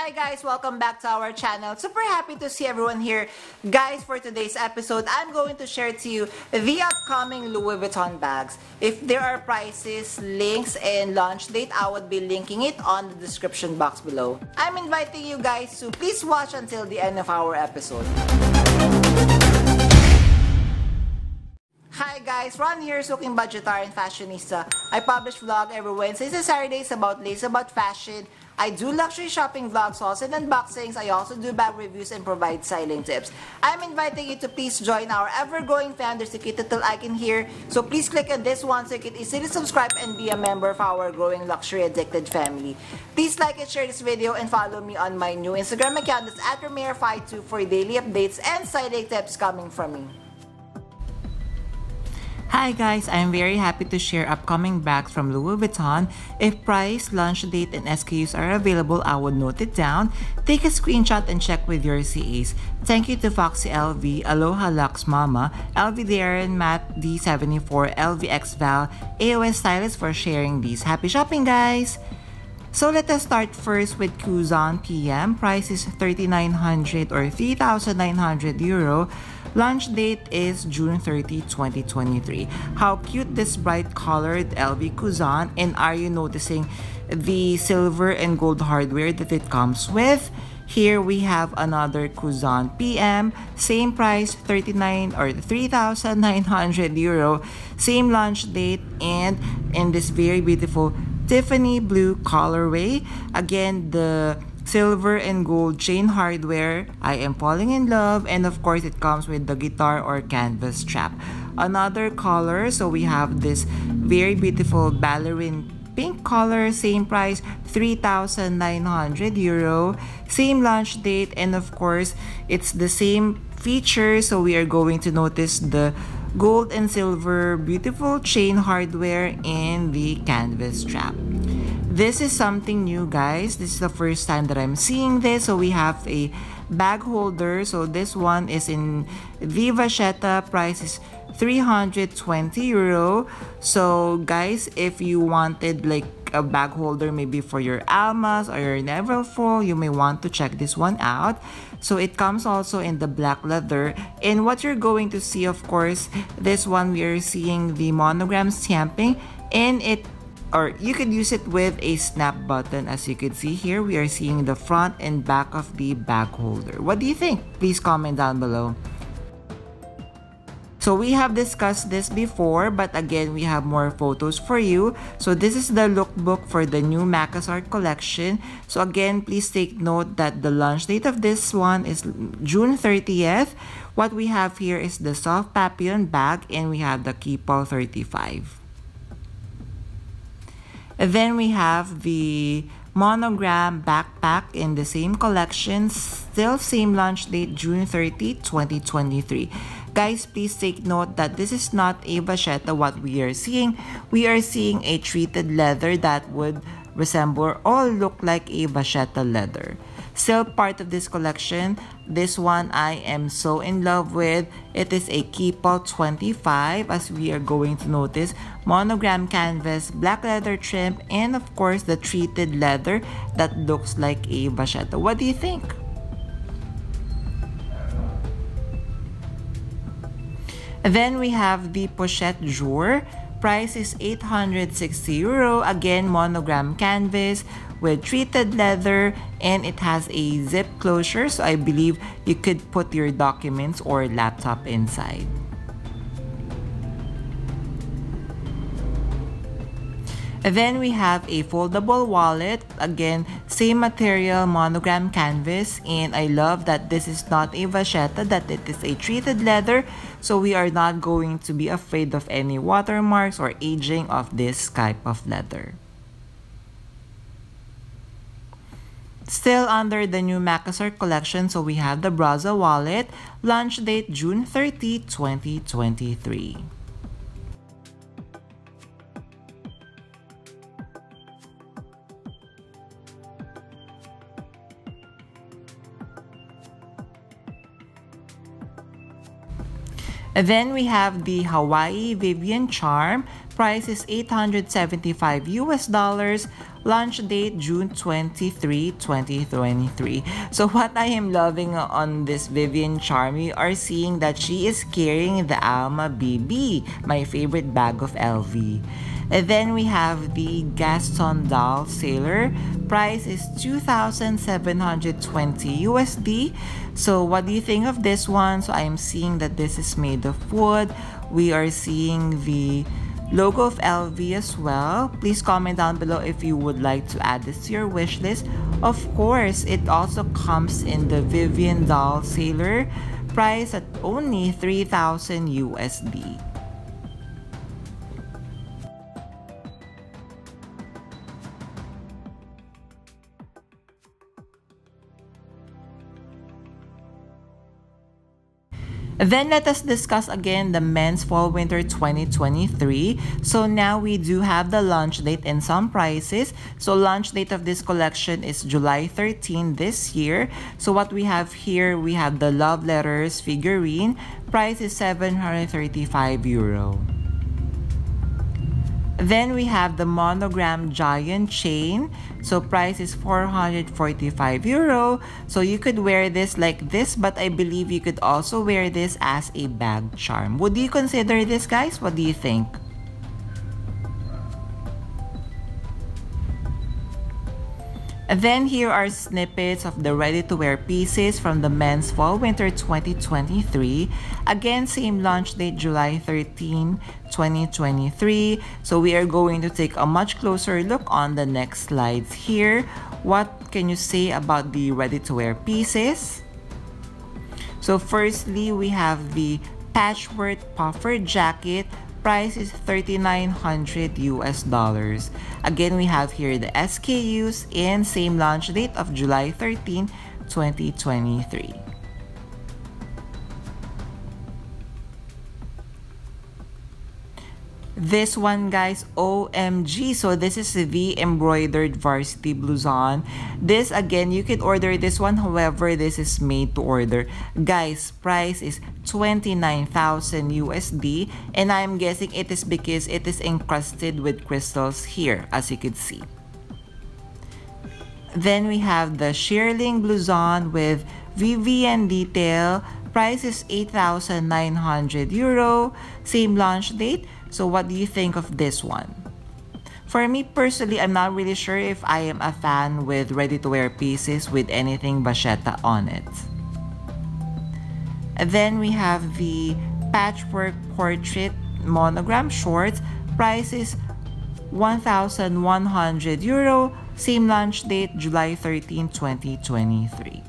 Hi guys, welcome back to our channel. Super happy to see everyone here. Guys, for today's episode, I'm going to share to you the upcoming Louis Vuitton bags. If there are prices, links, and launch date, I would be linking it on the description box below. I'm inviting you guys to please watch until the end of our episode. Hi guys, Ron here, Suking Budgetarian Fashionista. I publish vlog every Wednesdays and Saturdays about lace, about fashion. I do luxury shopping vlogs, hauls and unboxings. I also do bag reviews and provide styling tips. I'm inviting you to please join our ever-growing fan. There's a cute little icon here. So please click on this one so you can easily subscribe and be a member of our growing luxury addicted family. Please like and share this video and follow me on my new Instagram account. That's @Damier52 for daily updates and styling tips coming from me. Hi guys, I'm very happy to share upcoming bags from Louis Vuitton. If price, launch date, and SKUs are available, I would note it down. Take a screenshot and check with your CAs. Thank you to Foxy LV, Aloha Lux Mama, LV Darren, Matt D74, LVX Val, AOS Stylist for sharing these. Happy shopping guys! So let us start first with Kuzan PM. Price is 3,900 or 3,900 euro. Launch date is June 30, 2023. How cute this bright colored LV Kuzan, and are you noticing the silver and gold hardware that it comes with? Here we have another Kuzan PM, same price, 3,900 euro, same launch date, and in this very beautiful Tiffany blue colorway. Again, the silver and gold chain hardware. I am falling in love, and of course it comes with the guitar or canvas strap. Another color, so we have this very beautiful ballerine pink color, same price, 3,900 euro, same launch date, and of course it's the same feature, so we are going to notice the gold and silver beautiful chain hardware and the canvas strap. This is something new guys. This is the first time that I'm seeing this. So we have a bag holder. So this one is in the Vachetta. Price is 320 euro. So guys, if you wanted like a bag holder maybe for your Almas or your Neverfull, you may want to check this one out. So it comes also in the black leather, and what you're going to see, of course, this one we are seeing the monogram stamping, and it, or you could use it with a snap button. As you can see here, we are seeing the front and back of the bag holder. What do you think? Please comment down below. So we have discussed this before, but again, we have more photos for you. So this is the lookbook for the new Makassar collection. So again, please take note that the launch date of this one is June 30th. What we have here is the soft papillon bag, and we have the Keepall 35. And then we have the monogram backpack in the same collection, still same launch date, June 30, 2023. Guys, please take note that this is not a vachetta what we are seeing. We are seeing a treated leather that would resemble or look like a vachetta leather. Still part of this collection. This one I am so in love with. It is a Keepall 25, as we are going to notice monogram canvas, black leather trim, and of course the treated leather that looks like a vachetta. What do you think? Then we have the Pochette Jour. Price is 860 euro. Again, monogram canvas with treated leather, and it has a zip closure, so I believe you could put your documents or laptop inside. And then we have a foldable wallet. Again, same material, monogram canvas, and I love that this is not a vachetta, that it is a treated leather, so we are not going to be afraid of any watermarks or aging of this type of leather. Still under the new Makassar collection, so we have the Braza wallet, launch date June 30, 2023. Then we have the Hawaii Vivian Charm. Price is $875 US. launch date June 23, 2023. So what I am loving on this Vivienne charm, we are seeing that she is carrying the Alma BB, my favorite bag of LV. And then we have the Gaston Doll Sailor. Price is 2,720 USD. So what do you think of this one? So I am seeing that this is made of wood. We are seeing the logo of LV as well. Please comment down below if you would like to add this to your wish list. Of course, it also comes in the Vivienne Doll Sailor. Price at only 3,000 USD. Then let us discuss again the men's fall winter 2023. So now we do have the launch date and some prices. So launch date of this collection is July 13 this year. So what we have here, we have the love letters figurine. Price is 735 euro. Then we have the monogram giant chain. So price is 445 euro. So you could wear this like this, but I believe you could also wear this as a bag charm. Would you consider this, guys? What do you think? And then here are snippets of the ready-to-wear pieces from the men's fall winter 2023. Again, same launch date July 13, 2023. So we are going to take a much closer look on the next slides here. What can you say about the ready-to-wear pieces? So firstly, we have the patchwork puffer jacket. Price is 3,900 US dollars. Again, we have here the SKUs and same launch date of July 13, 2023. This one, guys, OMG. So this is the embroidered varsity blouson. This, again, you can order this one. However, this is made to order. Guys, price is 29,000 USD. And I'm guessing it is because it is encrusted with crystals here, as you can see. Then we have the shearling blouson with Vivienne detail. Price is 8,900 euro. Same launch date. So what do you think of this one? For me personally, I'm not really sure if I am a fan with ready-to-wear pieces with anything Pochette on it. And then we have the patchwork portrait monogram shorts. Price is 1,100 euro. Same launch date July 13, 2023.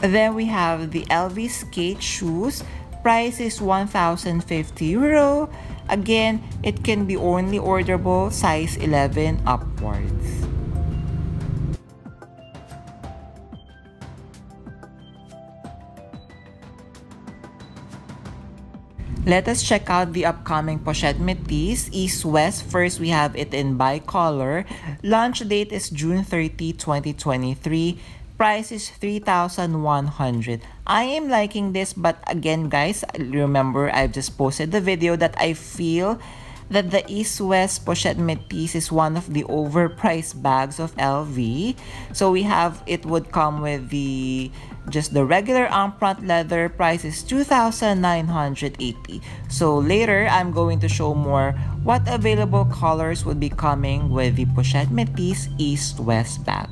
Then we have the LV skate shoes. Price is 1,050 euro. Again, it can be only orderable size 11 upwards. Let us check out the upcoming Pochette Metis EastWest. First, we have it in bicolor. Launch date is June 30, 2023. Price is 3,100. I am liking this, but again, guys, remember I've just posted the video that I feel that the EastWest Pochette Metis is one of the overpriced bags of LV. So we have, it would come with just the regular upfront leather. Price is 2,980. So later, I'm going to show more what available colors would be coming with the Pochette Metis EastWest bag.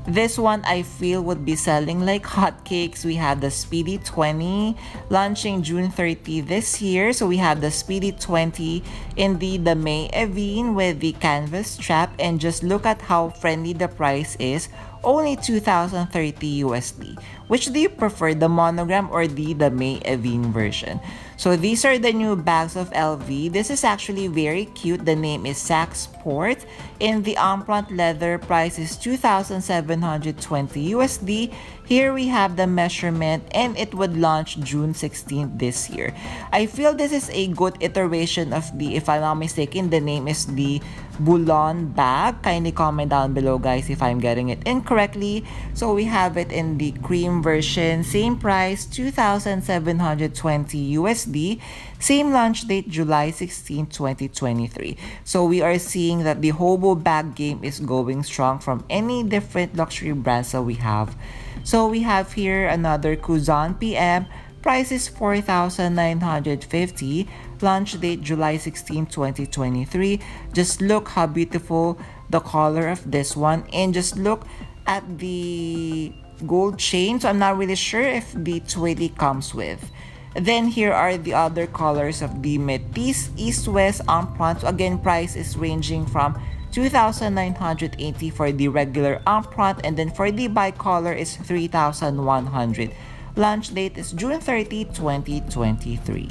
This one I feel would be selling like hotcakes. We have the Speedy 20 launching June 30 this year. So we have the Speedy 20 in the Damier Ebene with the canvas strap, and just look at how friendly the price is. Only 2,030 USD. Which do you prefer, the monogram or the Damier Ebene version? So these are the new bags of LV. This is actually very cute. The name is Sac Sport. In the upfront leather, price is 2,720 USD. Here we have the measurement, and it would launch June 16th this year. I feel this is a good iteration of the, if I'm not mistaken, the name is the Boulogne bag. Kindly comment down below, guys, if I'm getting it incorrectly. So we have it in the cream version, same price, 2,720 USD. Same launch date, July 16, 2023. So we are seeing that the hobo bag game is going strong from any different luxury brands that we have. So we have here another Kuzan PM. Price is 4,950. Launch date July 16, 2023. Just look how beautiful the color of this one, and just look at the gold chain. So I'm not really sure if the Twilly comes with. Then here are the other colors of the Metis EastWest Empreinte. So again, price is ranging from 2,980 for the regular Empreinte, and then for the bicolor is 3,100. Launch date is June 30, 2023.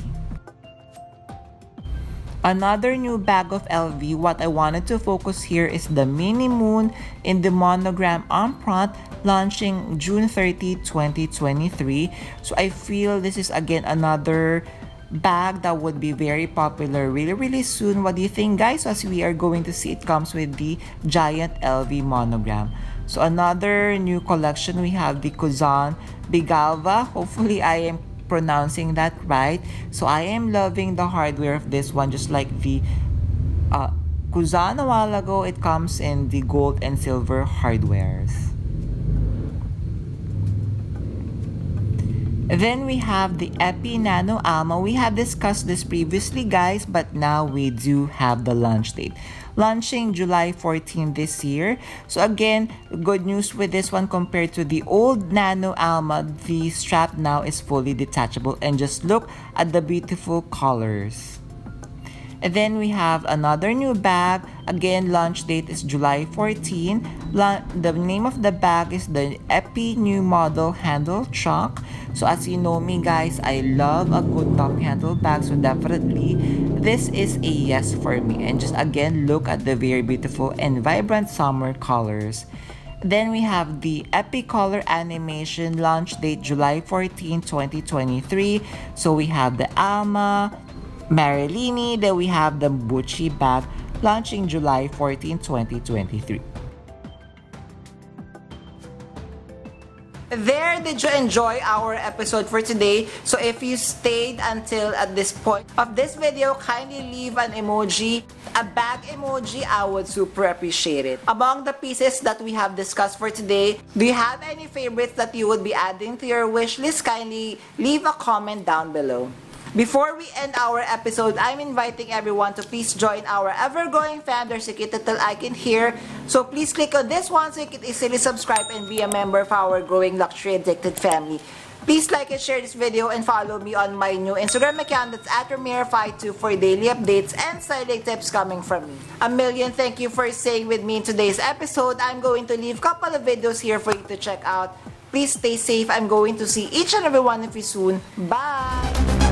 Another new bag of LV. What I wanted to focus here is the Mini Moon in the monogram Empreinte, launching June 30, 2023. So I feel this is again another bag that would be very popular really soon. What do you think, guys? As we are going to see, it comes with the giant LV monogram. So another new collection, we have the Kuzan Bigalva. Hopefully I am pronouncing that right. So I am loving the hardware of this one, just like the Kuzan a while ago. It comes in the gold and silver hardwares. Then we have the Ebene Nano Alma. We have discussed this previously, guys, but now we do have the launch date. Launching July 14 this year. So again, good news with this one compared to the old Nano Alma. The strap now is fully detachable, and just look at the beautiful colors. And then we have another new bag. Again, launch date is July 14. The name of the bag is the Epi New Model Handle Trunk. So as you know me, guys, I love a good top handle bag. So definitely, this is a yes for me. And just again, look at the very beautiful and vibrant summer colors. Then we have the Epi Color Animation, launch date July 14, 2023. So we have the Alma, Marilini, then we have the Bucci bag, launching July 14, 2023. There, did you enjoy our episode for today? So if you stayed until at this point of this video, kindly leave an emoji, a bag emoji. I would super appreciate it. Among the pieces that we have discussed for today, do you have any favorites that you would be adding to your wish list? Kindly leave a comment down below. Before we end our episode, I'm inviting everyone to please join our ever-growing fam. There's a cute little icon here. So please click on this one so you can easily subscribe and be a member of our growing luxury addicted family. Please like and share this video and follow me on my new Instagram account. That's @Damier52 for daily updates and styling tips coming from me. A million thank you for staying with me in today's episode. I'm going to leave a couple of videos here for you to check out. Please stay safe. I'm going to see each and every one of you soon. Bye!